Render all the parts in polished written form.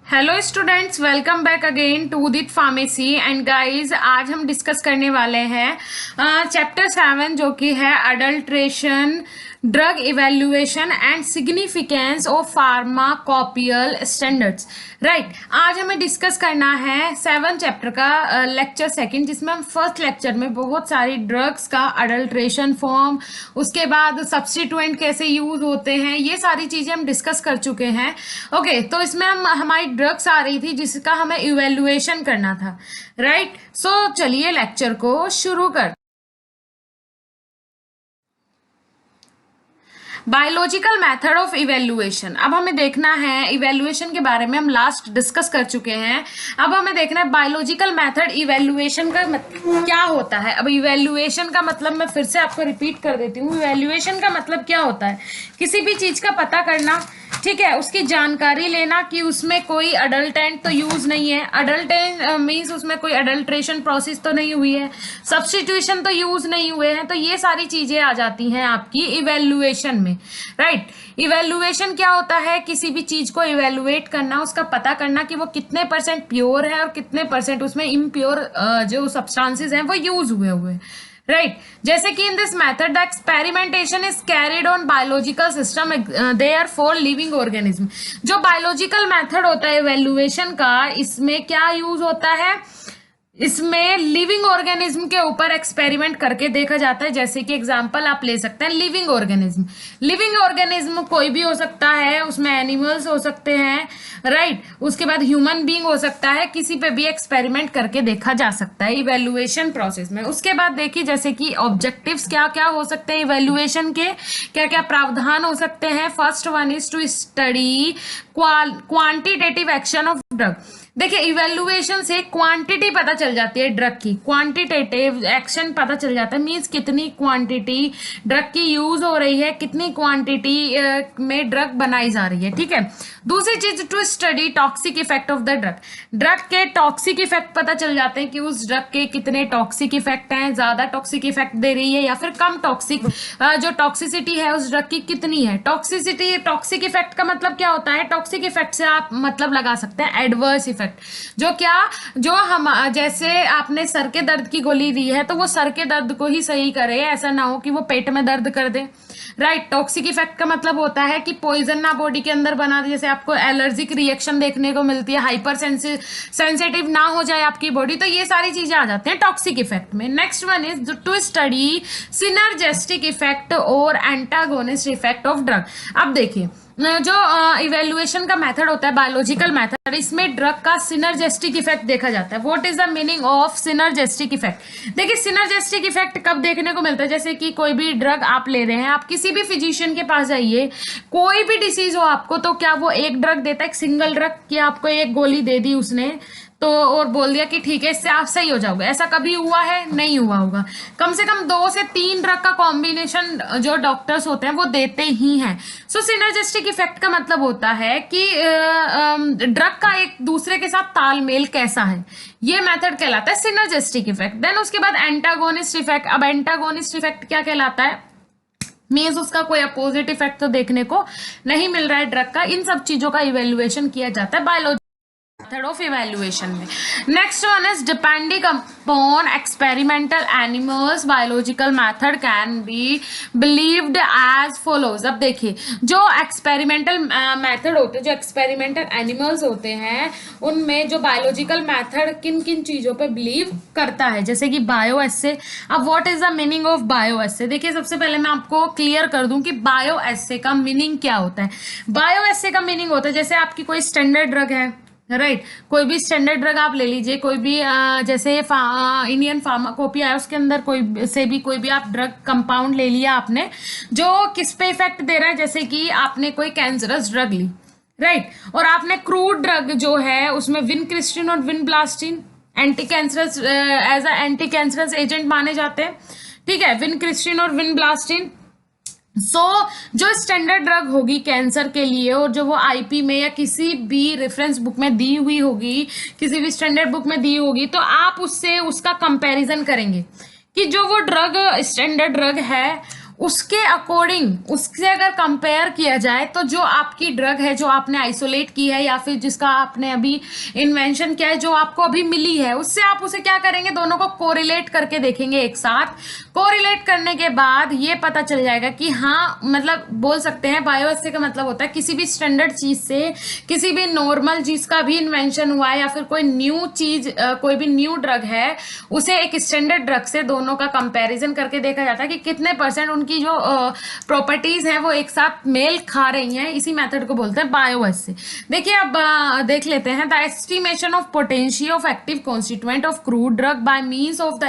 Hello students, welcome back again to Udit Pharmacy. And guys, आज हम discuss करने वाले हैं चैप्टर 7 जो कि है adulteration, drug evaluation and significance of pharmacopoeial standards. Right, आज हमें डिस्कस करना है 7 चैप्टर का लेक्चर सेकंड, जिसमें हम फर्स्ट लेक्चर में बहुत सारी ड्रग्स का अडल्ट्रेशन फॉर्म, उसके बाद सब्स्टिट्यूएंट कैसे यूज होते हैं, ये सारी चीजें हम डिस्कस कर चुके हैं। ओके, तो इसमें हमारी ड्रग्स आ रही थी जिसका हमें इवेल्युएशन करना था। राइट, सो चलिए लेक्चर को शुरू कर। Biological method of evaluation. अब हमें देखना है, इवेल्युएशन के बारे में हम लास्ट डिस्कस कर चुके हैं। अब हमें देखना है बायोलॉजिकल मेथड इवेल्युएशन का क्या होता है। अब इवेल्युएशन का मतलब मैं फिर से आपको रिपीट कर देती हूँ। इवेल्युएशन का मतलब क्या होता है? किसी भी चीज का पता करना, ठीक है, उसकी जानकारी लेना कि उसमें कोई अडल्टेंट तो यूज नहीं है। अडल्टेंट मीन्स उसमें कोई अडल्ट्रेशन प्रोसेस तो नहीं हुई है, सब्स्टिट्यूशन तो यूज नहीं हुए हैं। तो ये सारी चीजें आ जाती हैं आपकी इवेल्युएशन में। राइट, इवेल्युएशन क्या होता है? किसी भी चीज को इवेल्युएट करना, उसका पता करना कि वो कितने % प्योर है और कितने % उसमें इम्प्योर जो सब्सटेंसेस हैं वो यूज हुए हुए। राइट, जैसे कि in this method the experimentation is carried on biological system therefore living organism. जो बायोलॉजिकल मेथड होता है इवेल्युएशन का, इसमें क्या यूज होता है? इसमें लिविंग ऑर्गेनिज्म के ऊपर एक्सपेरिमेंट करके देखा जाता है। जैसे कि एग्जांपल आप ले सकते हैं लिविंग ऑर्गेनिज्म। लिविंग ऑर्गेनिज्म कोई भी हो सकता है, उसमें एनिमल्स हो सकते हैं, राइट, उसके बाद ह्यूमन बीइंग हो सकता है। किसी पे भी एक्सपेरिमेंट करके देखा जा सकता है इवेल्युएशन प्रोसेस में। उसके बाद देखिए जैसे कि ऑब्जेक्टिव्स क्या क्या हो सकते हैं इवेल्युएशन के, क्या क्या प्रावधान हो सकते हैं। First one is to study quantitative action of drug. देखिए, इवेल्युएशन से क्वांटिटी पता चल जाती है ड्रग की, क्वांटिटेटिव एक्शन पता चल जाता है। मींस कितनी क्वांटिटी ड्रग की यूज हो रही है, कितनी क्वांटिटी में ड्रग बनाई जा रही है। ठीक है, दूसरी चीज to study toxic effect of the drug. Drug के टॉक्सिक इफेक्ट पता चल जाते हैं कि उस ड्रग के कितने टॉक्सिक इफेक्ट हैं, ज्यादा टॉक्सिक इफेक्ट दे रही है या फिर कम टॉक्सिक, जो टॉक्सिसिटी है उस ड्रग की कितनी है। टॉक्सिसिटी, टॉक्सिक इफेक्ट का मतलब क्या होता है? टॉक्सिक इफेक्ट से आप मतलब लगा सकते हैं एडवर्स इफेक्ट। जो क्या, जो हम जैसे आपने सर के दर्द की गोली ली है तो वो सर के दर्द को ही सही करे, ऐसा ना हो कि वो पेट में दर्द कर दे। राइट, टॉक्सिक इफेक्ट का मतलब होता है कि पॉइजन ना बॉडी के अंदर बना दे, जैसे आपको एलर्जिक रिएक्शन देखने को मिलती है, हाइपर सेंसिटिव ना हो जाए आपकी बॉडी। तो ये सारी चीजें आ जाती हैं टॉक्सिक इफेक्ट में। Next one is to study synergistic effect और एंटागोनिस्ट इफेक्ट ऑफ ड्रग। अब देखिए, जो इवेल्युएशन का मेथड होता है बायोलॉजिकल मेथड, इसमें ड्रग का सिनर्जेस्टिक इफेक्ट देखा जाता है। What is the meaning of synergistic effect? देखिए, सिनर्जेस्टिक इफेक्ट कब देखने को मिलता है? जैसे कि कोई भी ड्रग आप ले रहे हैं, आप किसी भी फिजिशियन के पास जाइए, कोई भी डिसीज हो आपको, तो क्या वो एक ड्रग देता है, एक सिंगल ड्रग, कि आपको एक गोली दे दी उसने तो और बोल दिया कि ठीक है इससे आप सही हो जाओगे? ऐसा कभी हुआ है? नहीं हुआ होगा। कम से कम 2 से 3 ड्रग का कॉम्बिनेशन जो डॉक्टर्स होते हैं वो देते ही हैं। सो सिनर्जिस्टिक इफेक्ट का मतलब होता है कि ड्रग का एक दूसरे के साथ तालमेल कैसा है, ये मेथड कहलाता है सिनर्जिस्टिक इफेक्ट। देन उसके बाद एंटागोनिस्ट इफेक्ट। अब एंटागोनिस्ट इफेक्ट क्या कहलाता है? मीन्स उसका कोई अपोजिट इफेक्ट तो देखने को नहीं मिल रहा है ड्रग का। इन सब चीजों का इवेल्युएशन किया जाता है बायोलॉजी method of evaluation में। next one is depending upon experimental animals biological method can be believed as follows। अब देखिए, जो experimental method होते हैं, जो experimental animals होते हैं, उनमें जो biological method किन किन चीजों पे बिलीव करता है, जैसे कि बायो एस्से। अब what is the meaning of bioassay? देखिए, सबसे पहले मैं आपको क्लियर कर दूं कि बायो एस्से का मीनिंग क्या होता है। बायो एस्से का मीनिंग होता है, जैसे आपकी कोई स्टैंडर्ड ड्रग है, राइट, कोई भी स्टैंडर्ड ड्रग आप ले लीजिए, कोई भी जैसे इंडियन फार्माकोपिया है, उसके अंदर कोई भी आप ड्रग कंपाउंड ले लिया आपने, जो किस पे इफेक्ट दे रहा है। जैसे कि आपने कोई कैंसरस ड्रग ली, राइट, और आपने क्रूड ड्रग जो है उसमें विनक्रिस्टिन और vinblastine anti cancerous as a anti cancerous agent माने जाते हैं। ठीक है, विनक्रिस्टिन और विनब्लास्टिन। जो स्टैंडर्ड ड्रग होगी कैंसर के लिए, और जो वो आईपी में या किसी भी रेफरेंस बुक में दी हुई होगी, किसी भी स्टैंडर्ड बुक में दी होगी, तो आप उससे उसका कंपैरिजन करेंगे कि जो वो ड्रग स्टैंडर्ड ड्रग है उसके अकॉर्डिंग, उससे अगर कंपेयर किया जाए तो जो आपकी ड्रग है जो आपने आइसोलेट की है या फिर जिसका आपने अभी इन्वेंशन किया है, जो आपको अभी मिली है, उससे आप उसे क्या करेंगे, दोनों को कोरिलेट करके देखेंगे एक साथ। कोरिलेट करने के बाद ये पता चल जाएगा कि हाँ, मतलब बोल सकते हैं बायोअसरे का मतलब होता है किसी भी स्टैंडर्ड चीज से, किसी भी नॉर्मल चीज का भी इन्वेंशन हुआ है या फिर कोई न्यू चीज, कोई भी न्यू ड्रग है, उसे एक स्टैंडर्ड ड्रग से दोनों का कंपैरिजन करके देखा जाता है कि कितने परसेंट उनकी जो प्रॉपर्टीज हैं वो एक साथ मेल खा रही हैं। इसी मेथड को बोलते हैं बायोअसरे। देखिए अब देख लेते हैं। The estimation of potential of active constituent of crude drug by means of the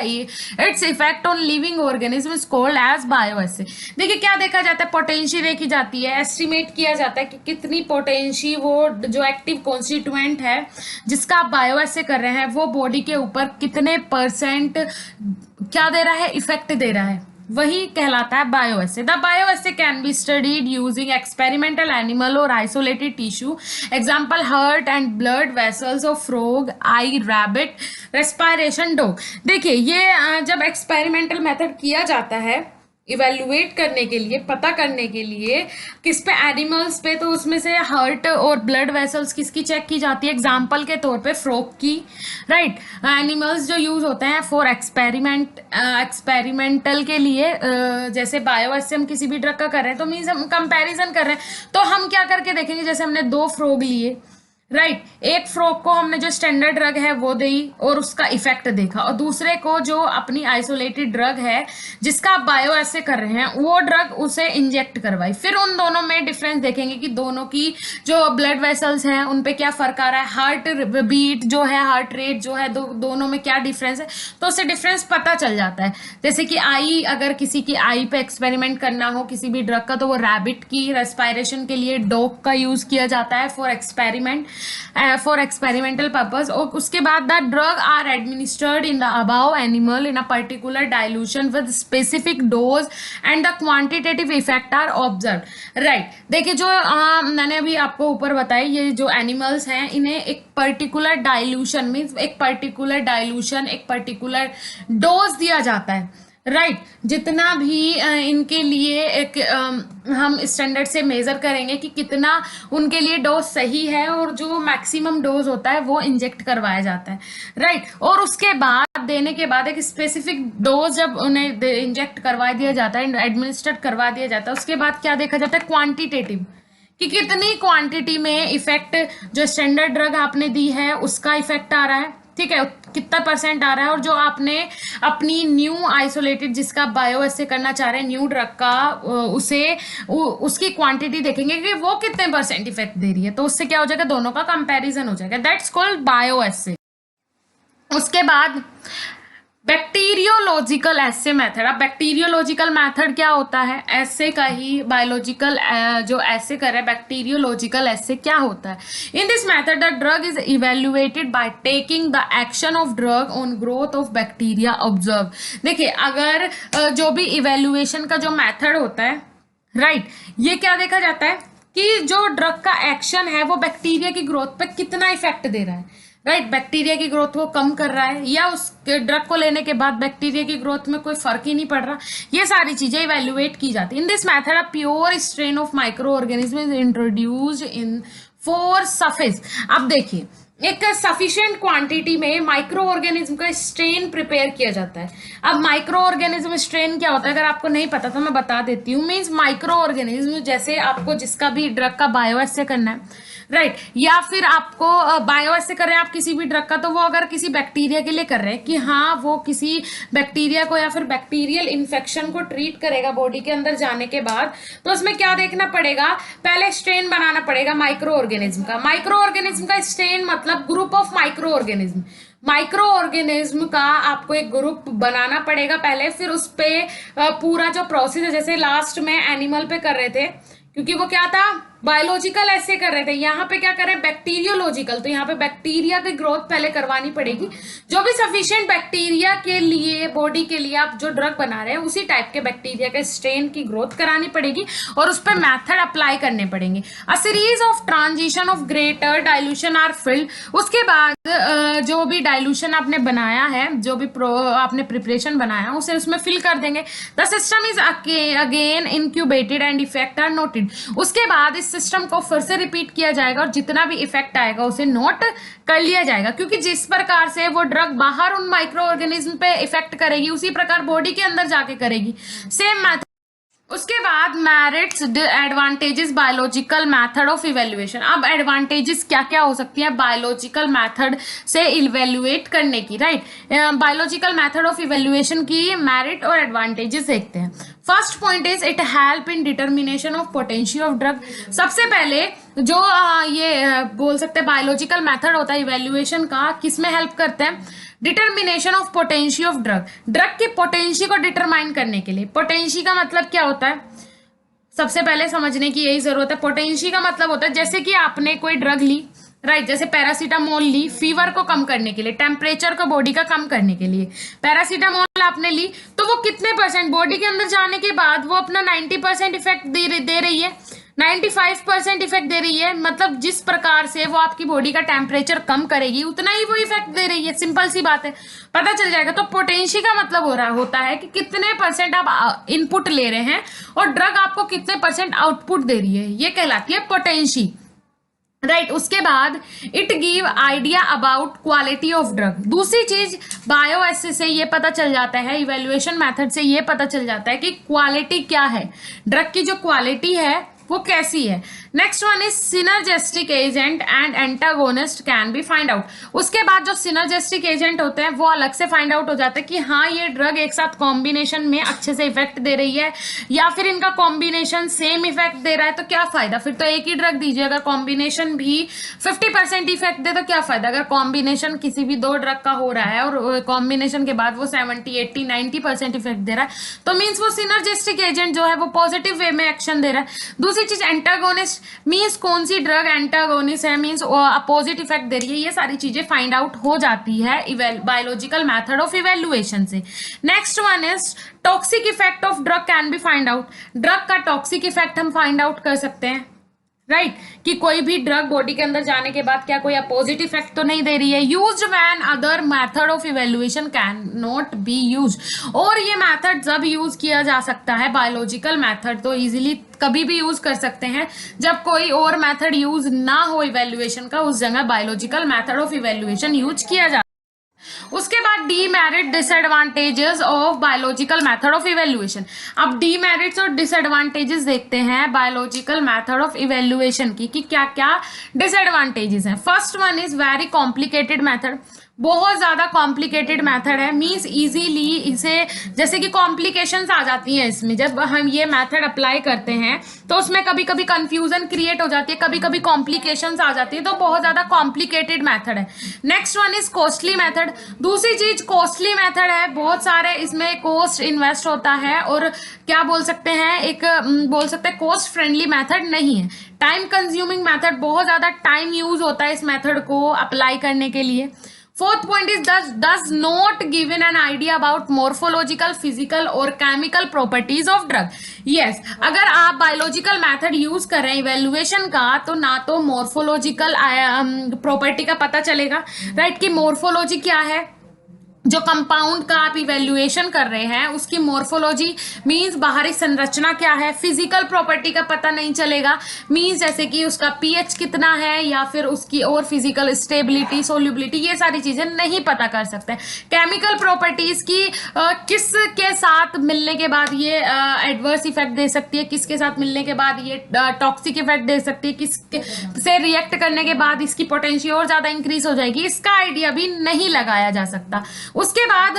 its effect on living organism is called as bioassay. देखिए क्या देखा जाता है, पोटेंशियल देखी जाती है, एस्टिमेट किया जाता है कि कितनी पोटेंशियल वो जो एक्टिव कॉन्स्टिट्यूएंट है जिसका आप बायोअसरे कर रहे हैं वो बॉडी के ऊपर कितने परसेंट क्या दे रहा है, इफेक्ट दे रहा है, वही कहलाता है bioassay. The bioassay can be studied using experimental animal और isolated tissue, example heart and blood vessels of frog, eye, rabbit, respiration dog. देखिए ये जब एक्सपेरिमेंटल मेथड किया जाता है इवेल्युएट करने के लिए, पता करने के लिए किस पे, एनिमल्स पे, तो उसमें से हार्ट और ब्लड वेसल्स किसकी चेक की जाती है, एग्जांपल के तौर पे फ्रॉग की, राइट। एनिमल्स जो यूज होते हैं फॉर एक्सपेरिमेंटल के लिए, जैसे बायोअसरे हम किसी भी ड्रग का कर रहे हैं तो मीन्स हम कंपैरिजन कर रहे हैं, तो हम क्या करके देखेंगे, जैसे हमने 2 फ्रॉग लिए, राइट, एक फ्रॉग को हमने जो स्टैंडर्ड ड्रग है वो दी और उसका इफेक्ट देखा, और दूसरे को जो अपनी आइसोलेटेड ड्रग है जिसका आप बायोअसरे कर रहे हैं वो ड्रग उसे इंजेक्ट करवाई, फिर उन दोनों में डिफरेंस देखेंगे कि दोनों की जो ब्लड वेसल्स हैं उन पे क्या फर्क आ रहा है, हार्ट बीट जो है, हार्ट रेट जो है, दोनों में क्या डिफरेंस है, तो उससे डिफरेंस पता चल जाता है। जैसे कि आई, अगर किसी की आई पे एक्सपेरिमेंट करना हो किसी भी ड्रग का तो वो रैबिट की, रेस्पिरेशन के लिए डॉग का यूज किया जाता है फॉर एक्सपेरिमेंटल पर्पज, और उसके बाद the drug are administered in the above animal in a particular dilution with specific dose and the quantitative effect are observe, right. देखिए जो मैंने अभी आपको ऊपर बताया, ये जो एनिमल्स हैं इन्हें एक पर्टिकुलर डाइल्यूशन मीन्स एक पर्टिकुलर डोज दिया जाता है, राइट। जितना भी इनके लिए एक हम स्टैंडर्ड से मेजर करेंगे कि कितना उनके लिए डोज सही है, और जो मैक्सिमम डोज होता है वो इंजेक्ट करवाया जाता है, राइट। और उसके बाद देने के बाद एक स्पेसिफिक डोज जब उन्हें इंजेक्ट करवा दिया जाता है, एडमिनिस्ट्रेट करवा दिया जाता है, उसके बाद क्या देखा जाता है, क्वांटिटेटिव, कि कितनी क्वांटिटी में इफेक्ट जो स्टैंडर्ड ड्रग आपने दी है उसका इफेक्ट आ रहा है, ठीक है, कितना परसेंट आ रहा है, और जो आपने अपनी न्यू आइसोलेटेड जिसका बायोअसरे करना चाह रहे हैं न्यू ड्रग का, उसकी क्वांटिटी देखेंगे कि वो कितने परसेंट इफेक्ट दे रही है, तो उससे क्या हो जाएगा, दोनों का कंपैरिजन हो जाएगा, दैट्स कॉल्ड बायोअसरे। उसके बाद बैक्टीरियोलॉजिकल एसे मेथड। अब बैक्टीरियोलॉजिकल मेथड क्या होता है, एसे का ही बायोलॉजिकल जो एसे कर रहे हैं, बैक्टीरियोलॉजिकल एसे क्या होता है। इन this method the drug is evaluated by taking the action of drug on growth of bacteria observe. देखिए अगर जो भी इवेल्युएशन का जो मेथड होता है, राइट, ये क्या देखा जाता है कि जो ड्रग का एक्शन है वो बैक्टीरिया की ग्रोथ पे कितना इफेक्ट दे रहा है, राइट, बैक्टीरिया की ग्रोथ को कम कर रहा है या उस ड्रग को लेने के बाद बैक्टीरिया की ग्रोथ में कोई फर्क ही नहीं पड़ रहा, ये सारी चीजें इवेल्युएट की जाती है। इन this method a pure strain of micro organism is introduced in for surface. अब देखिए एक सफिशिएंट क्वांटिटी में माइक्रो ऑर्गेनिज्म का स्ट्रेन प्रिपेयर किया जाता है। अब माइक्रो ऑर्गेनिज्म स्ट्रेन क्या होता है, अगर आपको नहीं पता तो मैं बता देती हूँ। मीन्स माइक्रो ऑर्गेनिज्म जैसे आपको जिसका भी ड्रग का बायोअसरे करना है, राइट, या फिर आपको बायोअसरे कर रहे हैं आप किसी भी ड्रग का, तो वो अगर किसी बैक्टीरिया के लिए कर रहे हैं कि हाँ वो किसी बैक्टीरिया को या फिर बैक्टीरियल इन्फेक्शन को ट्रीट करेगा बॉडी के अंदर जाने के बाद, तो उसमें क्या देखना पड़ेगा, पहले स्ट्रेन बनाना पड़ेगा माइक्रो ऑर्गेनिज्म का। माइक्रो ऑर्गेनिज्म का स्ट्रेन मतलब group of micro organism. Micro organism का आपको एक ग्रुप बनाना पड़ेगा पहले, फिर उस पे पूरा जो प्रोसेस है, जैसे लास्ट में एनिमल पे कर रहे थे क्योंकि वो क्या था, बायोलॉजिकल ऐसे कर रहे थे, यहाँ पे क्या कर रहे हैं बैक्टीरियोलॉजिकल, तो यहाँ पे बैक्टीरिया की ग्रोथ पहले करवानी पड़ेगी। जो भी सफिशिएंट बैक्टीरिया के लिए बॉडी के लिए आप जो ड्रग बना रहे हैं उसी टाइप के बैक्टीरिया के स्ट्रेन की ग्रोथ करानी पड़ेगी और उस पर मेथड अप्लाई करने पड़ेंगे। A series of transition of greater dilution are filled, उसके बाद जो भी डाइल्यूशन आपने बनाया है, जो भी आपने प्रिपरेशन बनाया उसे उसमें फिल कर देंगे। The system is again incubated and effect are noted, उसके बाद इस सिस्टम को फिर से रिपीट किया जाएगा और जितना भी इफेक्ट आएगा उसे नोट कर लिया जाएगा, क्योंकि जिस प्रकार से वो ड्रग बाहर उन माइक्रो ऑर्गेनिज्म पे इफेक्ट करेगी उसी प्रकार बॉडी के अंदर जाके करेगी। Same method. उसके बाद merits advantages biological method of evaluation. अब एडवांटेजेस क्या क्या हो सकती है बायोलॉजिकल मेथड से इवेल्युएट करने की, right. Biological method of evaluation की मेरिट और एडवांटेजेस देखते हैं। First point is it help in determination of potential of drug. सबसे पहले जो ये बोल सकते हैं बायोलॉजिकल मेथड होता है इवेल्युएशन का, किस में हेल्प करते हैं, determination of potential of drug, drug की पोटेंशियल को डिटरमाइन करने के लिए। पोटेंशियल का मतलब क्या होता है, सबसे पहले समझने की यही जरूरत है। पोटेंशियल का मतलब होता है जैसे कि आपने कोई ड्रग ली, राइट, जैसे पैरासीटामोल ली फीवर को कम करने के लिए, टेम्परेचर को बॉडी का कम करने के लिए पैरासीटामोल आपने ली, तो वो कितने परसेंट बॉडी के अंदर जाने के बाद वो अपना 90% इफेक्ट दे रही है, 95% इफेक्ट दे रही है। मतलब जिस प्रकार से वो आपकी बॉडी का टेम्परेचर कम करेगी उतना ही वो इफेक्ट दे रही है, सिंपल सी बात है, पता चल जाएगा। तो पोटेंशियल का मतलब होता है कि कितने परसेंट आप इनपुट ले रहे हैं और ड्रग आपको कितने परसेंट आउटपुट दे रही है, ये कहलाती है पोटेंशियल, राइट। उसके बाद it give idea about quality of drug. दूसरी चीज बायो एसे से ये पता चल जाता है, इवेल्युएशन मेथड से ये पता चल जाता है कि क्वालिटी क्या है, ड्रग की जो क्वालिटी है वो कैसी है। Next one is synergistic agent and antagonist can be find out. उसके बाद जो सिनर्जेस्टिक एजेंट होते हैं वो अलग से फाइंड आउट हो जाता है कि हाँ ये ड्रग एक साथ कॉम्बिनेशन में अच्छे से इफेक्ट दे रही है या फिर इनका कॉम्बिनेशन सेम इफेक्ट दे रहा है, तो क्या फायदा, फिर तो एक ही ड्रग दीजिए। अगर कॉम्बिनेशन भी 50% इफेक्ट दे तो क्या फायदा, अगर कॉम्बिनेशन किसी भी दो ड्रग का हो रहा है और कॉम्बिनेशन के बाद वो 70, 80, 90% इफेक्ट दे रहा है, तो मीन्स वो सिनर्जेस्टिक एजेंट जो है वो पॉजिटिव वे में एक्शन दे रहा है। दूसरी चीज एंटागोनिस्ट, मीन्स कौन सी ड्रग एंटागोनिस्ट है, मीन्स अपोजिट इफेक्ट दे रही है, ये सारी चीजें फाइंड आउट हो जाती है बायोलॉजिकल मेथड ऑफ इवेल्युएशन से। Next one is toxic effect of drug can be find out. Drug का टॉक्सिक इफेक्ट हम फाइंड आउट कर सकते हैं, राइट, कि कोई भी ड्रग बॉडी के अंदर जाने के बाद क्या कोई अपोजिट इफेक्ट तो नहीं दे रही है। Used when other method of evaluation can not be used, और ये मेथड जब यूज किया जा सकता है, बायोलॉजिकल मेथड तो इजीली कभी भी यूज कर सकते हैं जब कोई और मेथड यूज ना हो इवेल्युएशन का, उस जगह biological method of evaluation use किया जा। उसके बाद demerit disadvantages of biological method of evaluation. अब डीमेरिट्स और डिसएडवांटेजेस देखते हैं बायोलॉजिकल मेथड ऑफ इवेल्युएशन की कि क्या क्या डिसएडवांटेजेस हैं। First one is very complicated method, बहुत ज्यादा कॉम्प्लिकेटेड मेथड है, मीन्स इजीली इसे जैसे कि कॉम्प्लिकेशंस आ जाती हैं इसमें, जब हम ये मेथड अप्लाई करते हैं तो उसमें कभी कभी कंफ्यूजन क्रिएट हो जाती है, कभी कभी कॉम्प्लिकेशंस आ जाती है, तो बहुत ज्यादा कॉम्प्लिकेटेड मेथड है। Next one is costly method. दूसरी चीज कॉस्टली मेथड है, बहुत सारे इसमें कॉस्ट इन्वेस्ट होता है और क्या बोल सकते हैं, एक बोल सकते हैं कॉस्ट फ्रेंडली मेथड नहीं है, टाइम कंज्यूमिंग मेथड, बहुत ज्यादा टाइम यूज होता है इस मेथड को अप्लाई करने के लिए। Fourth point is does not given an idea about morphological, physical और chemical properties of drug. Yes, अगर आप बायोलॉजिकल मेथड यूज कर रहे हैं इवेल्युएशन का तो ना तो मॉर्फोलॉजिकल प्रॉपर्टी का पता चलेगा, राइट, कि मॉर्फोलॉजी क्या है, जो कंपाउंड का आप इवेल्युएशन कर रहे हैं उसकी मॉर्फोलॉजी मींस बाहरी संरचना क्या है, फिजिकल प्रॉपर्टी का पता नहीं चलेगा, मींस जैसे कि उसका पीएच कितना है या फिर उसकी और फिजिकल स्टेबिलिटी, सोल्यूबिलिटी, ये सारी चीजें नहीं पता कर सकते। केमिकल प्रॉपर्टीज की किसके साथ मिलने के बाद ये एडवर्स इफेक्ट दे सकती है, किसके साथ मिलने के बाद ये टॉक्सिक इफेक्ट दे सकती है, किसके से रिएक्ट करने के बाद इसकी पोटेंशियल और ज्यादा इंक्रीज हो जाएगी, इसका आइडिया भी नहीं लगाया जा सकता। उसके बाद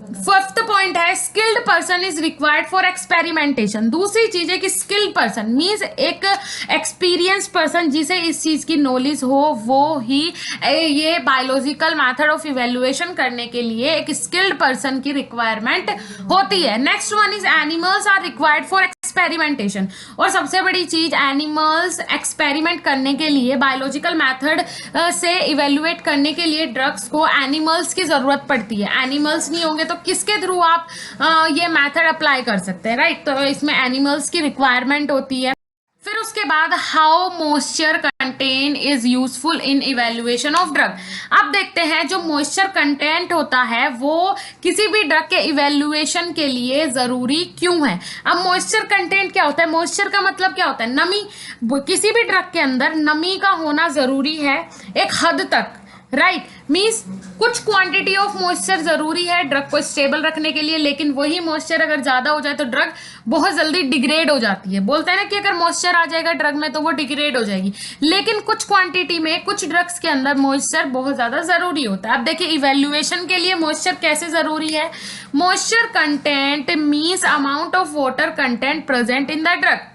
फिफ्थ पॉइंट है skilled person is required for experimentation. दूसरी चीज है कि स्किल्ड पर्सन मीन्स एक एक्सपीरियंस पर्सन जिसे इस चीज की नॉलेज हो, वो ही ये बायोलॉजिकल मेथड ऑफ इवेल्युएशन करने के लिए एक स्किल्ड पर्सन की रिक्वायरमेंट होती है। Next one is animals are required for experimentation. और सबसे बड़ी चीज, एनिमल्स एक्सपेरिमेंट करने के लिए, बायोलॉजिकल मेथड से इवेल्युएट करने के लिए ड्रग्स को एनिमल्स की जरूरत पड़ती है। एनिमल्स नहीं होंगे तो किसके थ्रू आप ये मेथड अप्लाई कर सकते हैं, राइट? तो इसमें एनिमल्स की रिक्वायरमेंट होती है। फिर उसके बाद how moisture content is useful in evaluation of drug. अब देखते हैं जो मॉइस्चर कंटेंट होता है वो किसी भी ड्रग के इवेल्युएशन के लिए जरूरी क्यों है। अब मॉइस्चर कंटेंट क्या होता है? मॉइस्चर का मतलब क्या होता है? नमी। किसी भी ड्रग के अंदर नमी का होना जरूरी है एक हद तक, राइट? मीन्स कुछ क्वांटिटी ऑफ मॉइस्चर जरूरी है ड्रग को स्टेबल रखने के लिए, लेकिन वही मॉइस्चर अगर ज्यादा हो जाए तो ड्रग बहुत जल्दी डिग्रेड हो जाती है। बोलते हैं ना कि अगर मॉइस्चर आ जाएगा ड्रग में तो वो डिग्रेड हो जाएगी, लेकिन कुछ क्वांटिटी में कुछ ड्रग्स के अंदर मॉइस्चर बहुत ज्यादा जरूरी होता है। अब देखिए इवेल्युएशन के लिए मॉइस्चर कैसे जरूरी है। Moisture content means amount of water content present in the drug.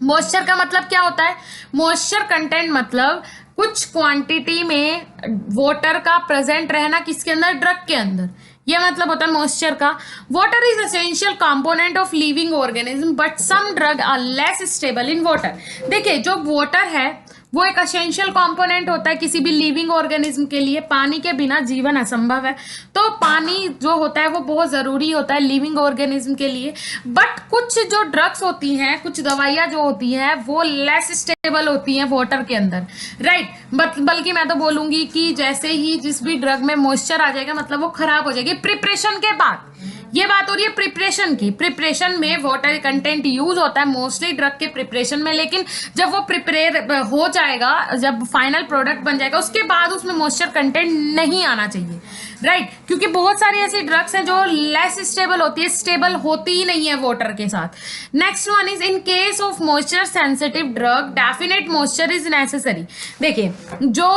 Moisture का मतलब क्या होता है? मॉइस्चर कंटेंट मतलब कुछ क्वांटिटी में वाटर का प्रेजेंट रहना किसके अंदर? ड्रग के अंदर। ये मतलब होता है मॉइस्चर का। Water is essential component of living organism but some drug are less stable in water. देखिए जो वाटर है वो एक एसेंशियल कंपोनेंट होता है किसी भी लिविंग ऑर्गेनिज्म के लिए। पानी के बिना जीवन असंभव है, तो पानी जो होता है वो बहुत जरूरी होता है लिविंग ऑर्गेनिज्म के लिए। बट कुछ जो ड्रग्स होती हैं, कुछ दवाइयां जो होती हैं वो लेस स्टेबल होती हैं वाटर के अंदर, राइट? बल्कि मैं तो बोलूंगी कि जैसे ही जिस भी ड्रग में मॉइस्चर आ जाएगा मतलब वो खराब हो जाएगी प्रिपरेशन के बाद। ये बात हो रही है प्रिपरेशन की। प्रिपरेशन में वाटर कंटेंट यूज होता है मोस्टली ड्रग के प्रिपरेशन में, लेकिन जब वो प्रिपेयर हो जाएगा, जब फाइनल प्रोडक्ट बन जाएगा उसके बाद उसमें मॉइस्चर कंटेंट नहीं आना चाहिए, राइट? क्योंकि बहुत सारी ऐसी ड्रग्स हैं जो लेस स्टेबल होती है, स्टेबल होती ही नहीं है वाटर के साथ। Next one is in case of moisture sensitive drug definite moisture is necessary. देखिए जो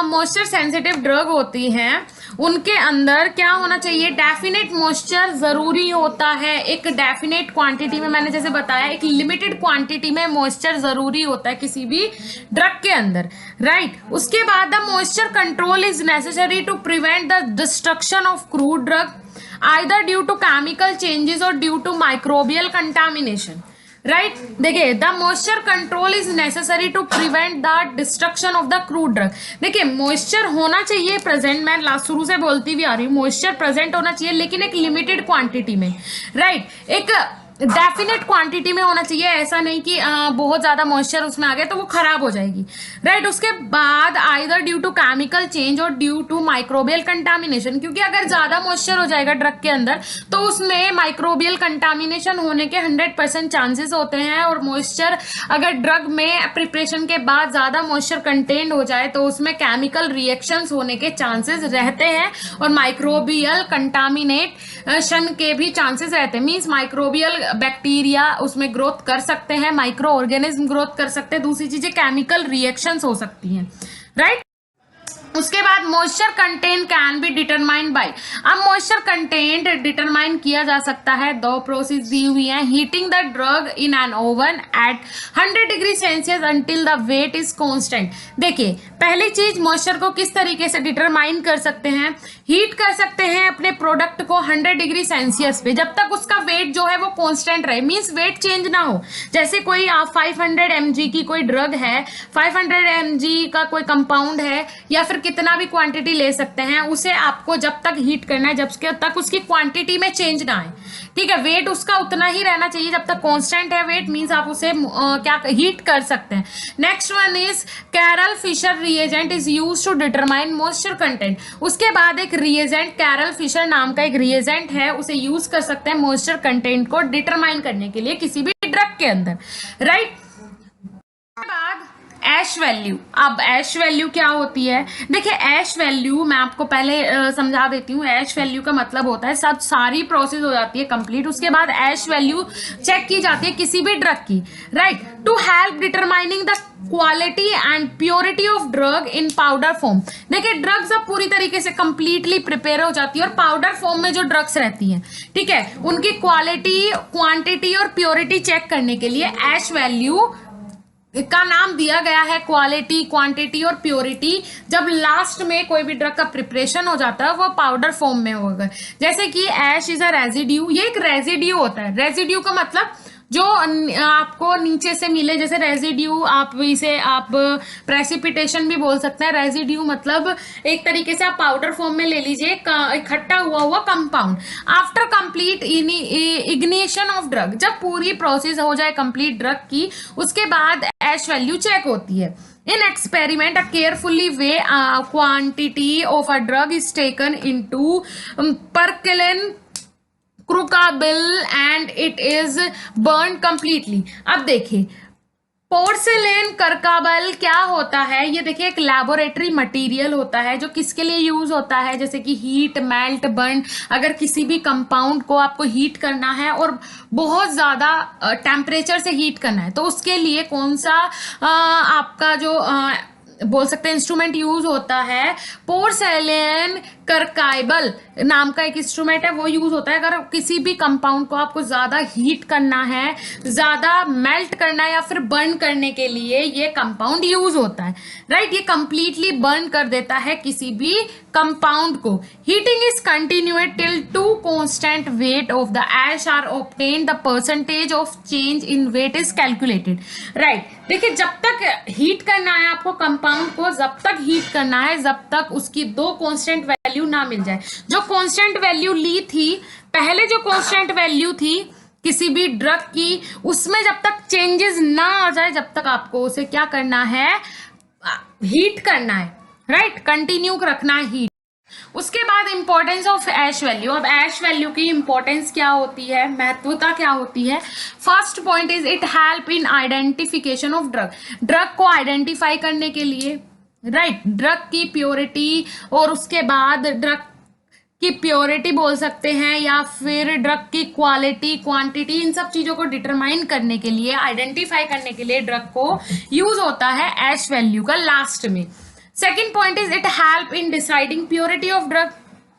मॉइस्चर सेंसिटिव ड्रग होती हैं उनके अंदर क्या होना चाहिए? डेफिनेट मॉइस्चर जरूरी होता है। एक डेफिनेट क्वांटिटी में, मैंने जैसे बताया एक लिमिटेड क्वांटिटी में मॉइस्चर जरूरी होता है किसी भी ड्रग के अंदर, राइट? उसके बाद the moisture control is necessary to prevent the destruction of crude drug either due to chemical changes और due to microbial contamination, right? देखिए the moisture control is necessary to prevent the destruction of the crude drug. देखिए moisture होना चाहिए present, मैं last शुरू से बोलती भी आ रही हूँ, मॉइस्चर प्रेजेंट होना चाहिए लेकिन एक लिमिटेड क्वांटिटी में, राइट? एक डेफिनेट क्वांटिटी में होना चाहिए, ऐसा नहीं कि बहुत ज्यादा मॉइस्चर उसमें आ गया तो वो खराब हो जाएगी, राइट? उसके बाद either due to chemical change और ड्यू टू माइक्रोबियल कंटामिनेशन, क्योंकि अगर ज्यादा मॉइस्चर हो जाएगा ड्रग के अंदर तो उसमें माइक्रोबियल कंटामिनेशन होने के 100% चांसेस होते हैं। और मॉइस्चर अगर ड्रग में प्रिपरेशन के बाद ज्यादा मॉइस्चर कंटेन हो जाए तो उसमें केमिकल रिएक्शंस होने के चांसेस रहते हैं और माइक्रोबियल कंटामिनेशन के भी चांसेस रहते हैं। मीन्स माइक्रोबियल बैक्टीरिया उसमें ग्रोथ कर सकते हैं, माइक्रो ऑर्गेनिज्म ग्रोथ कर सकते हैं, दूसरी चीजें केमिकल रिएक्शंस हो सकती हैं, राइट? उसके बाद moisture content can be determined by. अब मॉइस्चर कंटेंट डिटरमाइन किया जा सकता है, दो प्रोसेस दी हुई हैं। Heating the drug in an oven at 100 degree celsius until the weight is constant. देखिए पहली चीज मॉइस्चर को किस तरीके से डिटरमाइन कर सकते हैं? हीट कर सकते हैं अपने प्रोडक्ट को 100 डिग्री सेल्सियस पे जब तक उसका वेट जो है वो कांस्टेंट रहे, मीन्स वेट चेंज ना हो। जैसे कोई 500 mg की कोई ड्रग है, 500 mg का कोई कंपाउंड है या फिर कितना भी क्वांटिटी ले सकते हैं, उसे आपको जब तक हीट करना है जब तक उसकी क्वांटिटी में चेंज ना आए, ठीक है? वेट उसका उतना ही रहना चाहिए जब तक कांस्टेंट है वेट, मींस आप उसे क्या हीट कर सकते हैं। Next one is Karl Fischer reagent is used to determine moisture content. उसके बाद एक रिएजेंट, कैरल फिशर नाम का एक रिएजेंट है, उसे यूज कर सकते हैं मॉइस्चर कंटेंट को डिटरमाइन करने के लिए किसी भी ड्रग के अंदर, राइट? बाद ऐश वैल्यू। अब ऐश वैल्यू क्या होती है? देखिए ऐश वैल्यू मैं आपको पहले समझा देती हूँ। ऐश वैल्यू का मतलब होता है सब सारी प्रोसेस हो जाती है कंप्लीट, उसके बाद ऐश वैल्यू चेक की जाती है किसी भी ड्रग की, right? To help determining the quality and purity of drug in powder form. देखिए ड्रग्स अब पूरी तरीके से कंप्लीटली प्रिपेयर हो जाती है और पाउडर फॉर्म में जो ड्रग्स रहती हैं, ठीक है, उनकी क्वालिटी, क्वांटिटी और प्योरिटी चेक करने के लिए ऐश वैल्यू का नाम दिया गया है। क्वालिटी, क्वांटिटी और प्योरिटी जब लास्ट में कोई भी ड्रग का प्रिपरेशन हो जाता है वो पाउडर फॉर्म में होगा। जैसे कि ऐश इज अ रेजिड्यू, ये एक रेजिड्यू होता है। रेजिड्यू का मतलब जो आपको नीचे से मिले, जैसे रेजिड्यू आप इसे आप प्रेसिपिटेशन भी बोल सकते हैं। रेजिड्यू मतलब एक तरीके से आप पाउडर फॉर्म में ले लीजिए, इकट्ठा हुआ compound. After complete ignition of drug, जब पूरी प्रोसेस हो जाए कंप्लीट ड्रग की, उसके बाद ऐश वैल्यू चेक होती है। In experiment, a carefully weigh quantity of a drug is taken into percolin crucible and it is burned completely। अब देखिए पोर्सिलेन करकाबल क्या होता है, ये देखिए एक लैबोरेटरी मटेरियल होता है जो किसके लिए यूज होता है, जैसे कि हीट, मेल्ट, बर्न। अगर किसी भी कंपाउंड को आपको हीट करना है और बहुत ज़्यादा टेम्परेचर से हीट करना है, तो उसके लिए कौन सा आपका जो बोल सकते हैं इंस्ट्रूमेंट यूज होता है, पोर्सिलेन करकाइबल नाम का एक इंस्ट्रूमेंट है, वो यूज होता है। अगर किसी भी कंपाउंड को आपको ज्यादा हीट करना है, ज्यादा मेल्ट करना है या फिर बर्न करने के लिए ये कंपाउंड यूज होता है, राइट। ये कंप्लीटली बर्न कर देता है किसी भी कंपाउंड को। Heating is continued till to constant weight of the ash are obtain, the percentage of change in weight is calculated, right. देखिए जब तक हीट करना है आपको कंपाउंड को, जब तक हीट करना है, जब तक उसकी दो कांस्टेंट वैल्यू ना मिल जाए। जो कांस्टेंट वैल्यू ली थी पहले, जो कांस्टेंट वैल्यू थी किसी भी ड्रग की, उसमें जब तक चेंजेस ना आ जाए, जब तक आपको उसे क्या करना है, हीट करना है, राइट, कंटिन्यू रखना है हीट। उसके बाद इंपॉर्टेंस ऑफ ऐश वैल्यू। अब ऐश वैल्यू की इंपॉर्टेंस क्या होती है, महत्वता क्या होती है। First point is it help in identification of drug, drug को आइडेंटिफाई करने के लिए, राइट। ड्रग की प्योरिटी और उसके बाद ड्रग की प्योरिटी बोल सकते हैं, या फिर ड्रग की क्वालिटी, क्वांटिटी, इन सब चीजों को डिटरमाइन करने के लिए, आइडेंटिफाई करने के लिए ड्रग को यूज होता है ऐश वैल्यू का लास्ट में। Second point is it help in deciding purity of drug,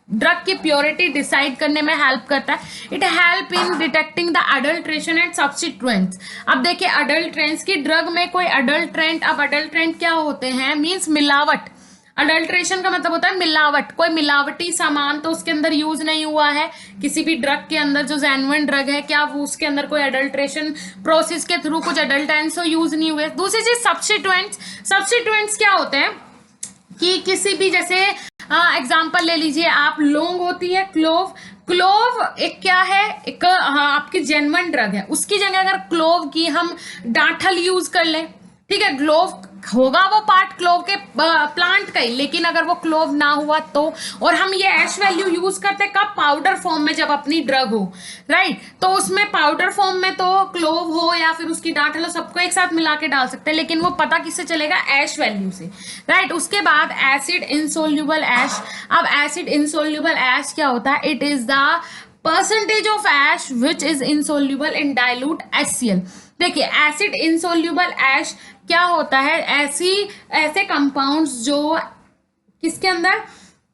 drug की प्योरिटी डिसाइड करने में हेल्प करता है। It help in detecting the adulteration and substituents. अब देखिए अडल्ट्रेंट्स की, ड्रग में कोई अडल्ट्रेंट, अब अडल्ट्रेंट क्या होते हैं, मींस मिलावट। अडल्ट्रेशन का मतलब होता है मिलावट, कोई मिलावटी सामान तो उसके अंदर यूज नहीं हुआ है किसी भी ड्रग के अंदर। जो जेन्युइन ड्रग है, क्या वो उसके अंदर कोई अडल्ट्रेशन प्रोसेस के थ्रू कुछ अडल्टेंट्स तो यूज नहीं हुए। दूसरी चीज सब्स्टिट्यूएंट्स। सब्स्टिट्यूएंट्स क्या होते हैं कि किसी भी, जैसे एग्जाम्पल ले लीजिए आप, लौंग होती है, क्लोव। क्लोव एक क्या है, एक आपकी जेन्युइन ड्रग है, उसकी जगह अगर क्लोव की हम डांठल यूज कर लें, ठीक है, क्लोव होगा वो पार्ट क्लोव के प्लांट का ही, लेकिन अगर वो क्लोव ना हुआ तो, और हम ये ऐश वैल्यू यूज करते कब, पाउडर फॉर्म में, जब अपनी ड्रग हो, राइट। तो उसमें पाउडर फॉर्म में तो क्लोव हो या फिर उसकी डांठल हो, सबको एक साथ मिला के डाल सकते हैं, लेकिन वो पता किससे चलेगा, ऐश वैल्यू से, राइट। उसके बाद एसिड इनसोल्यूबल ऐश। अब एसिड इनसोल्यूबल ऐश क्या होता है, it is the percentage of ash which is insoluble in dilute HCl। देखिए एसिड इनसोल्यूबल ऐश क्या होता है, ऐसे कंपाउंड्स जो किसके अंदर,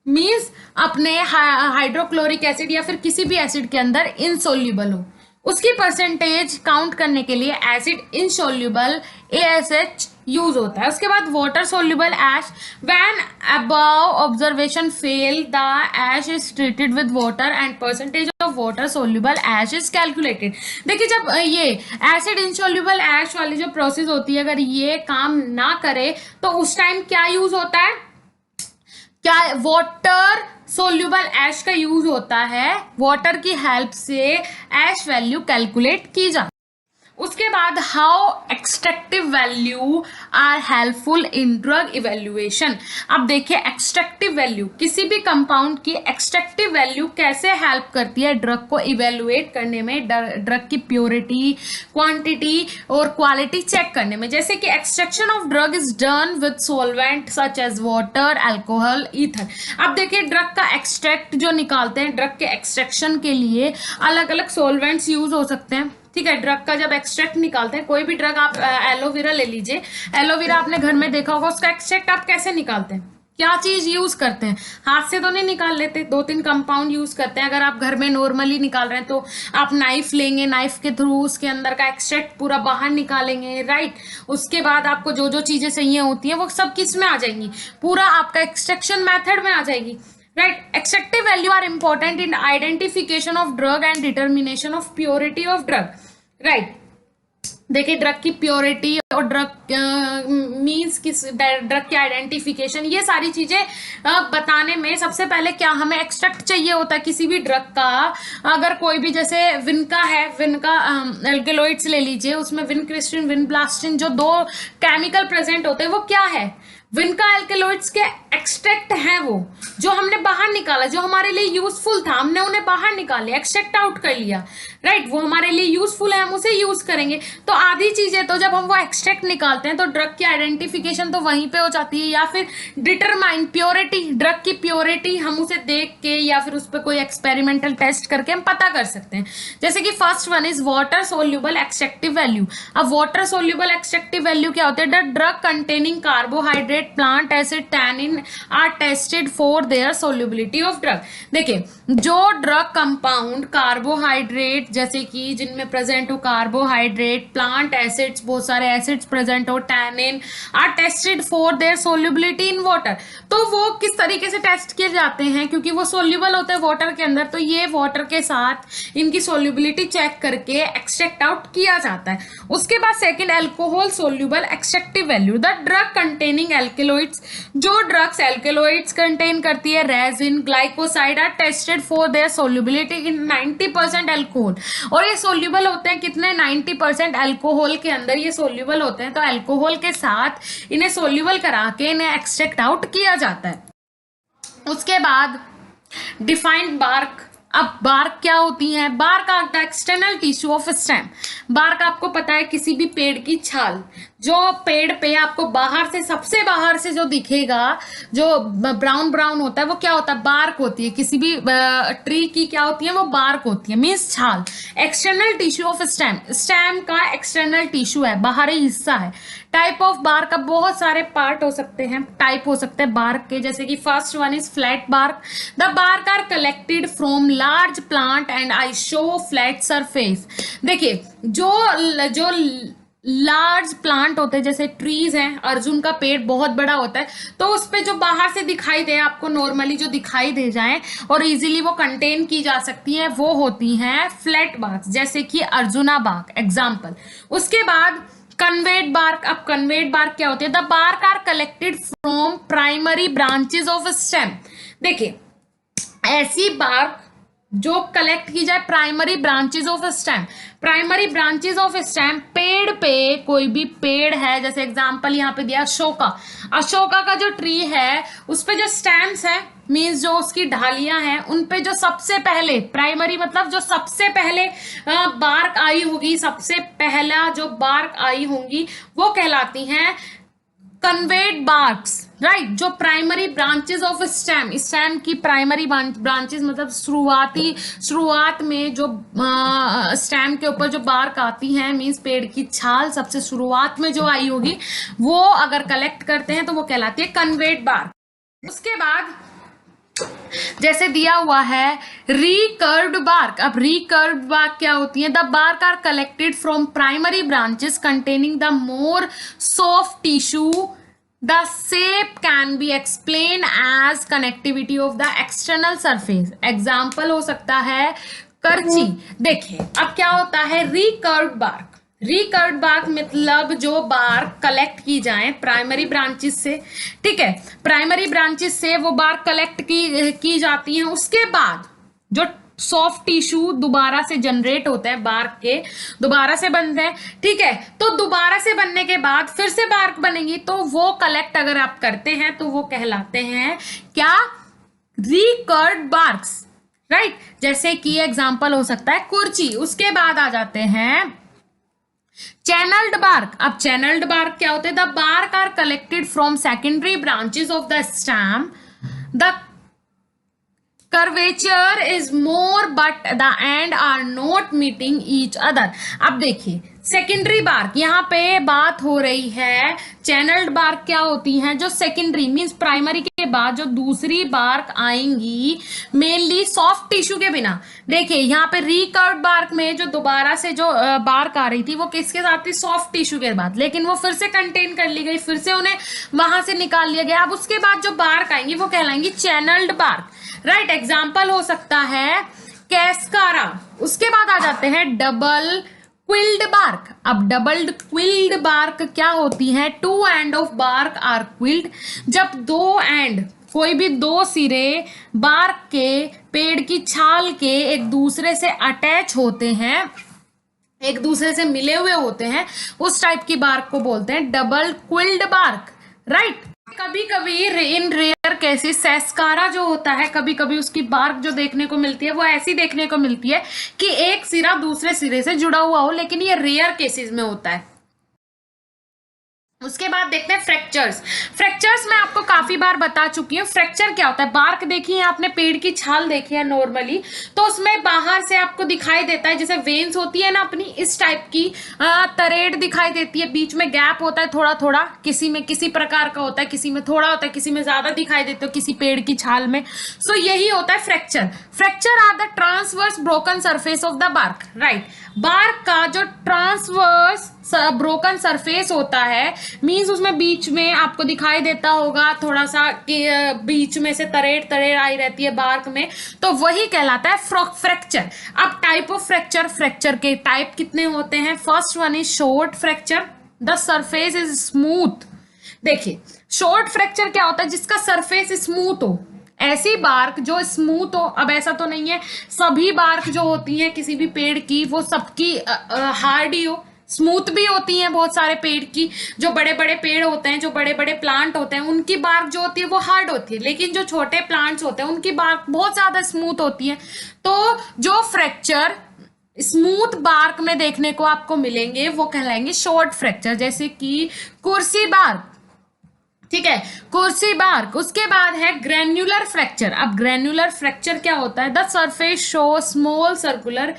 मींस अपने हाइड्रोक्लोरिक एसिड या फिर किसी भी एसिड के अंदर इनसोल्यूबल हो, उसकी परसेंटेज काउंट करने के लिए एसिड इनसोल्यूबल ASH यूज होता है। उसके बाद water soluble ash. When above observation fail, the ash is treated with water and percentage of water soluble ash is calculated. देखिए जब ये एसिड इनसोल्यूबल ऐश वाली जो प्रोसेस होती है, अगर ये काम ना करे तो उस टाइम क्या यूज होता है, क्या वाटर सोल्यूबल ऐश का यूज होता है, वाटर की हेल्प से ऐश वैल्यू कैलकुलेट की जाती है। उसके बाद how extractive value are helpful in drug evaluation. अब देखिए एक्सट्रैक्टिव वैल्यू, किसी भी कंपाउंड की एक्सट्रैक्टिव वैल्यू कैसे हेल्प करती है ड्रग को इवेल्युएट करने में, ड्रग की प्योरिटी, क्वांटिटी और क्वालिटी चेक करने में। जैसे कि extraction of drug is done with solvent such as water, alcohol, ether. अब देखिए ड्रग का एक्सट्रैक्ट जो निकालते हैं, ड्रग के एक्सट्रैक्शन के लिए अलग अलग सॉल्वेंट्स यूज हो सकते हैं, ठीक है, ड्रग का जब एक्सट्रैक्ट निकालते हैं, कोई भी ड्रग आप एलोवेरा ले लीजिए, एलोवेरा आपने घर में देखा होगा, उसका एक्सट्रैक्ट आप कैसे निकालते हैं, क्या चीज यूज करते हैं, हाथ से तो नहीं निकाल लेते, 2-3 कंपाउंड यूज करते हैं। अगर आप घर में नॉर्मली निकाल रहे हैं तो आप नाइफ लेंगे, नाइफ के थ्रू उसके अंदर का एक्सट्रैक्ट पूरा बाहर निकालेंगे, राइट। उसके बाद आपको जो जो चीजें चाहिए होती हैं वो सब किस में आ जाएंगी, पूरा आपका एक्सट्रैक्शन मेथड में आ जाएगी, राइट। Extractive value are important in identification of drug and determination of purity of drug, right. देखिए, ड्रग की प्योरिटी और ड्रग मींस किस ड्रग की आइडेंटिफिकेशन, ये सारी चीजें बताने में सबसे पहले क्या हमें एक्सट्रैक्ट चाहिए होता है किसी भी ड्रग का। अगर कोई भी जैसे विनका है, विनका एल्केलॉइड्स ले लीजिए, उसमें विनक्रिस्टिन, विनब्लास्टिन जो 2 केमिकल प्रेजेंट होते हैं, वो क्या है, विनका एल्केलॉइड्स के एक्सट्रैक्ट हैं, वो जो हमने बाहर निकाला, जो हमारे लिए यूजफुल था, हमने उन्हें बाहर निकाले, एक्सट्रैक्ट आउट कर लिया, राइट। वो हमारे लिए यूजफुल है, हम उसे यूज करेंगे। तो आधी चीजें तो जब हम वो एक्सट्रैक्ट निकालते हैं तो ड्रग की आइडेंटिफिकेशन तो वहीं पे हो जाती है, या फिर डिटरमाइन प्योरिटी, ड्रग की प्योरिटी हम उसे देख के या फिर उस पर कोई एक्सपेरिमेंटल टेस्ट करके हम पता कर सकते हैं। जैसे कि first one is water soluble extractive value. अब वाटर सोल्यूबल एक्सट्रैक्टिव वैल्यू क्या होते हैं, the drug containing carbohydrate, plant acid, tannin are tested for their solubility of drug. देखिए, जो ड्रग कंपाउंड कार्बोहाइड्रेट, जैसे कि जिनमें प्रेजेंट हो कार्बोहाइड्रेट, प्लांट एसिड्स, बहुत सारे एसिड्स प्रेजेंट हो, tannin are tested for their solubility in water. तो वो किस तरीके से टेस्ट किए जाते हैं, क्योंकि वो सोल्यूबल होते हैं वाटर के अंदर, तो ये वाटर के साथ इनकी सोल्यूबिलिटी चेक करके एक्सट्रैक्ट आउट किया जाता है। उसके बाद second, alcohol soluble extractive value, the drug containing alkaloids, जो ड्रग्स एल्केलॉइड्स कंटेन करती है, resin, glycoside are tested for their solubility in 90% alcohol. और ये सोल्यूबल होते हैं कितने, 90% अल्कोहल के अंदर ये सोल्यूबल होते हैं। तो अल्कोहल के साथ इन्हें सोल्यूबल करा के इन्हें एक्सट्रैक्ट आउट किया जाता है। उसके बाद डिफाइंड बार्क। अब बार्क क्या होती है, bark are the external tissue of stem. Bark आपको पता है किसी भी पेड़ की छाल, जो पेड़ पे आपको बाहर से, सबसे बाहर से जो दिखेगा, जो ब्राउन ब्राउन होता है, वो क्या होता है, बार्क होती है। किसी भी ट्री की क्या होती है, वो बार्क होती है, मीन्स छाल। External tissue of stem, stem का एक्सटर्नल टिश्यू है, बाहरी हिस्सा है। टाइप ऑफ बार्क, अब बहुत सारे पार्ट हो सकते हैं, टाइप हो सकते हैं बार्क के, जैसे कि first one is flat bark. The bark are collected from large plant and I show flat surface. देखिए, जो लार्ज प्लांट होते हैं, जैसे ट्रीज हैं, अर्जुन का पेड़ बहुत बड़ा होता है, तो उस पे जो बाहर से दिखाई दे, आपको नॉर्मली जो दिखाई दे जाए और इजीली वो कंटेन की जा सकती है, वो होती हैं फ्लैट बार्क, जैसे कि अर्जुना बार्क एग्जाम्पल। उसके बाद कन्वेड बार्क। अब कन्वेड बार्क क्या होती है, the bark are collected from primary branches of stem. देखिए, ऐसी बार्क जो कलेक्ट की जाए primary branches of stem. Primary branches of stem, पेड़ पे, कोई भी पेड़ है, जैसे एग्जांपल यहाँ पे दिया अशोका। अशोका का जो ट्री है, उस पे जो स्टेम्स है, मीन्स जो उसकी ढालियां हैं, उन पे जो सबसे पहले, प्राइमरी मतलब जो सबसे पहले बार्क आई होगी, सबसे पहला जो बार्क आई होंगी, वो कहलाती हैं कन्वेड बार्क्स, राइट। जो primary branches of stem, stem की प्राइमरी ब्रांचेस मतलब शुरुआत में जो स्टेम के ऊपर जो बार्क आती हैं, मीन्स पेड़ की छाल सबसे शुरुआत में जो आई होगी, वो अगर कलेक्ट करते हैं तो वो कहलाती है कन्वेड बार्क। उसके बाद जैसे दिया हुआ है रिकर्व्ड बार्क। अब रिकर्व्ड बार्क क्या होती है, the bark are collected from primary branches containing the more soft tissue, the shape can be explain as connectivity of the external surface. Example हो सकता है करची। देखिए, अब क्या होता है रिकर्व्ड बार्क। रिकर्व्ड बार्क मतलब जो बार्क कलेक्ट की जाए प्राइमरी ब्रांचेस से, ठीक है, प्राइमरी ब्रांचेस से वो बार्क कलेक्ट की जाती हैं। उसके बाद जो सॉफ्ट टिश्यू दोबारा से जनरेट होता है, बार्क के दोबारा से बनते हैं, ठीक है। तो दोबारा से बनने के बाद फिर से बार्क बनेगी, तो वो कलेक्ट अगर आप करते हैं तो वो कहलाते हैं क्या, रिकर्व्ड बार्क्स, राइट। जैसे कि एग्जांपल हो सकता है कुर्ची। उसके बाद आ जाते हैं चैनल्ड बार्क। अब चैनल्ड बार्क क्या होते हैं, the bark are collected from secondary branches of the stem, the curvature is more but the end are not meeting each other. अब देखिए सेकेंडरी बार्क, यहाँ पे बात हो रही है चैनल्ड बार्क क्या होती हैं, जो सेकेंडरी मींस प्राइमरी के बाद जो दूसरी बार्क आएंगी मेनली सॉफ्ट टिश्यू के बिना। देखिए यहाँ पे रिकर्व्ड बार्क में जो दोबारा से जो बार्क आ रही थी वो किसके साथ थी, सॉफ्ट टिश्यू के बाद, लेकिन वो फिर से कंटेन कर ली गई, फिर से उन्हें वहां से निकाल लिया गया। अब उसके बाद जो बार्क आएंगी वो कहलाएंगी चैनल्ड बार्क, राइट। एग्जाम्पल हो सकता है कैस्कारा। उसके बाद आ जाते हैं डबल क्विल्ड बार्क। अब डबल्ड क्विल्ड बार्क क्या होती है, two end of bark are quilled, जब दो एंड कोई भी दो सिरे बार्क के पेड़ की छाल के एक दूसरे से अटैच होते हैं, एक दूसरे से मिले हुए होते हैं, उस टाइप की बार्क को बोलते हैं डबल क्विल्ड बार्क, राइट। कभी कभी इन रेयर केसेस सेस्कारा जो होता है, कभी कभी उसकी बार्क जो देखने को मिलती है वो ऐसी देखने को मिलती है कि एक सिरा दूसरे सिरे से जुड़ा हुआ हो, लेकिन ये रेयर केसेस में होता है। उसके बाद देखते हैं फ्रैक्चर्स। फ्रैक्चर्स मैं आपको काफी बार बता चुकी हूँ। फ्रैक्चर क्या होता है, बार्क देखी है आपने, पेड़ की छाल देखी है नॉर्मली, तो उसमें बाहर से आपको दिखाई देता है जैसे वेन्स होती है ना अपनी, इस टाइप की तरेड़ दिखाई देती है, बीच में गैप होता है थोड़ा थोड़ा, किसी में किसी प्रकार का होता है, किसी में थोड़ा होता है, किसी में ज्यादा दिखाई देता है किसी पेड़ की छाल में। सो यही होता है fracture. Fracture are the transverse broken surface of the bark, right. Bark का जो ट्रांसवर्स ब्रोकन सरफेस होता है मींस उसमें बीच में आपको दिखाई देता होगा थोड़ा सा कि बीच में से तरेड़ तरेड़ आई रहती है बार्क में, तो वही कहलाता है फ्रैक्चर। अब टाइप ऑफ फ्रैक्चर, फ्रैक्चर के टाइप कितने होते हैं, first one is short fracture, the surface is smooth. देखिए शॉर्ट फ्रैक्चर क्या होता है, जिसका सरफेस स्मूथ हो, ऐसी बार्क जो स्मूथ हो। अब ऐसा तो नहीं है सभी बार्क जो होती हैं किसी भी पेड़ की वो सबकी हार्ड ही हो, स्मूथ भी होती हैं बहुत सारे पेड़ की। जो बड़े बड़े पेड़ होते हैं, जो बड़े बड़े प्लांट होते हैं, उनकी बार्क जो होती है वो हार्ड होती है, लेकिन जो छोटे प्लांट्स होते हैं उनकी बार्क बहुत ज्यादा स्मूथ होती है। तो जो फ्रैक्चर स्मूथ बार्क में देखने को आपको मिलेंगे वो कहलाएंगे शॉर्ट फ्रैक्चर, जैसे कि कुर्सी बार्क, ठीक है, कुर्सी बार्क। उसके बाद है ग्रेन्युलर फ्रैक्चर। अब ग्रेन्युलर फ्रैक्चर क्या होता है, the surface show small circular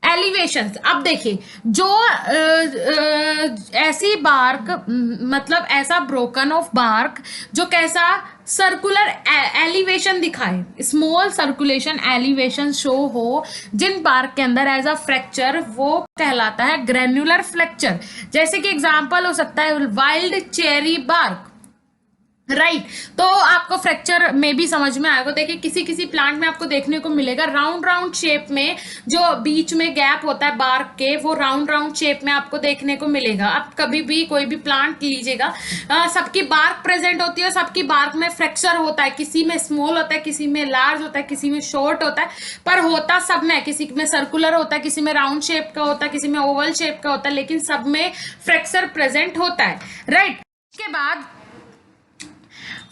elevations. अब देखिए जो ऐसी बार्क मतलब ऐसा ब्रोकन ऑफ बार्क जो कैसा सर्कुलर एलिवेशन दिखाए, स्मॉल सर्कुलेशन एलिवेशन शो हो जिन बार्क के अंदर एज अ फ्रैक्चर, वो कहलाता है ग्रेन्युलर फ्रैक्चर। जैसे कि एग्जांपल हो सकता है वाइल्ड चेरी बार्क, राइट। तो आपको फ्रैक्चर में भी समझ में आएगा। देखिए किसी किसी प्लांट में आपको देखने को मिलेगा राउंड राउंड शेप में, जो बीच में गैप होता है बार्क के, वो राउंड राउंड शेप में आपको देखने को मिलेगा। आप कभी भी कोई भी प्लांट लीजिएगा, सबकी बार्क प्रेजेंट होती है, सबकी बार्क में फ्रैक्चर होता है, किसी में स्मॉल होता है, किसी में लार्ज होता है, किसी में शॉर्ट होता है, पर होता सब में, किसी में सर्कुलर होता है, किसी में राउंड शेप का होता है, किसी में ओवल शेप का होता है, लेकिन सब में फ्रैक्चर प्रेजेंट होता है, राइट। इसके बाद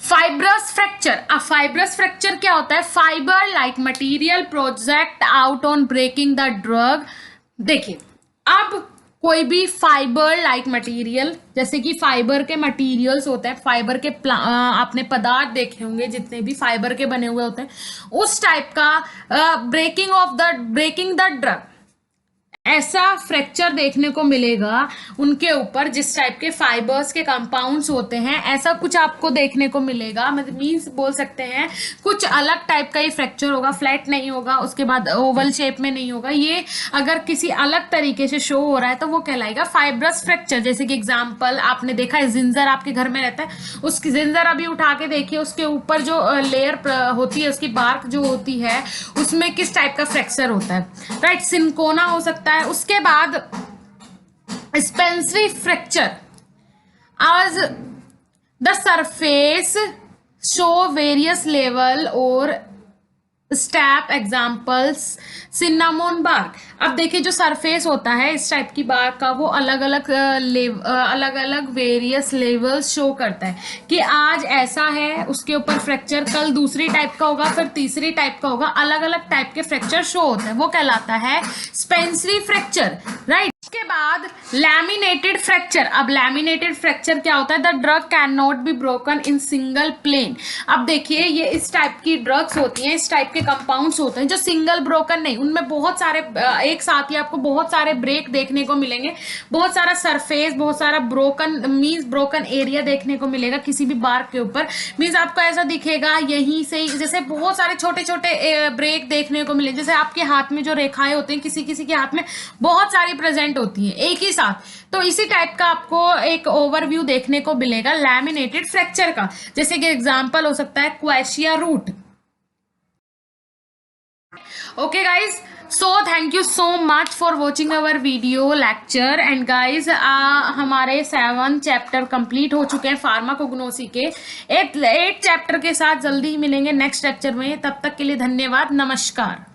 फाइब्रस फ्रैक्चर। अब फाइब्रस फ्रैक्चर क्या होता है, fibre like material project out on breaking the drug. देखिए अब कोई भी फाइबर लाइक मटेरियल, जैसे कि फाइबर के मटेरियल्स होते हैं, फाइबर के आपने पदार्थ देखे होंगे जितने भी फाइबर के बने हुए होते हैं, उस टाइप का ब्रेकिंग द ड्रग, ऐसा फ्रैक्चर देखने को मिलेगा उनके ऊपर जिस टाइप के फाइबर्स के कंपाउंड्स होते हैं, ऐसा कुछ आपको देखने को मिलेगा। मतलब मीन्स बोल सकते हैं कुछ अलग टाइप का ये फ्रैक्चर होगा, फ्लैट नहीं होगा, उसके बाद ओवल शेप में नहीं होगा। ये अगर किसी अलग तरीके से शो हो रहा है तो वो कहलाएगा फाइब्रस फ्रैक्चर। जैसे कि एग्जाम्पल आपने देखा है जिंजर आपके घर में रहता है, उसकी जिंजर अभी उठा के देखिए, उसके ऊपर जो लेयर होती है, उसकी बार्क जो होती है, उसमें किस टाइप का फ्रैक्चर होता है, राइट। सिंकोना हो सकता है। उसके बाद स्पेंसरी फ्रैक्चर, आज the surface show various level और स्टेप, एग्जाम्पल्स सिन्नामोन बार्क। अब देखिए जो सरफेस होता है इस टाइप की बार्क का, वो अलग अलग वेरियस लेवल्स शो करता है कि आज ऐसा है, उसके ऊपर फ्रैक्चर, कल दूसरी टाइप का होगा, फिर तीसरी टाइप का होगा, अलग अलग टाइप के फ्रैक्चर शो होते हैं, वो कहलाता है स्पेंसरी फ्रैक्चर, राइट। उसके बाद लैमिनेटेड फ्रैक्चर। अब लैमिनेटेड फ्रैक्चर क्या होता है? The drug can not be broken in single plane. अब देखिए ये इस टाइप की ड्रग्स होती हैं, इस टाइप के कंपाउंड्स होते हैं जो सिंगल ब्रोकन नहीं, उनमें बहुत सारे एक साथ ही आपको बहुत सारे ब्रेक देखने को मिलेंगे, बहुत सारा सरफेस, बहुत सारा ब्रोकन मीन्स ब्रोकन एरिया देखने को मिलेगा किसी भी बार के ऊपर। मीन्स आपको ऐसा दिखेगा यहीं से जैसे बहुत सारे छोटे छोटे ब्रेक देखने को मिले, जैसे आपके हाथ में जो रेखाएं होती हैं किसी किसी के हाथ में बहुत सारी प्रेजेंट होती हैं एक ही साथ, तो इसी टाइप का आपको एक ओवरव्यू देखने को मिलेगा लैमिनेटेड फ्रैक्चर का। जैसे कि एग्जांपल हो सकता है quassia root. Okay guys, so thank you so much for watching our video lecture. And guys हमारे 7 चैप्टर कंप्लीट हो चुके हैं फार्माकोग्नोसी के। 8 चैप्टर के साथ जल्दी ही मिलेंगे नेक्स्ट लेक्चर में। तब तक के लिए धन्यवाद, नमस्कार।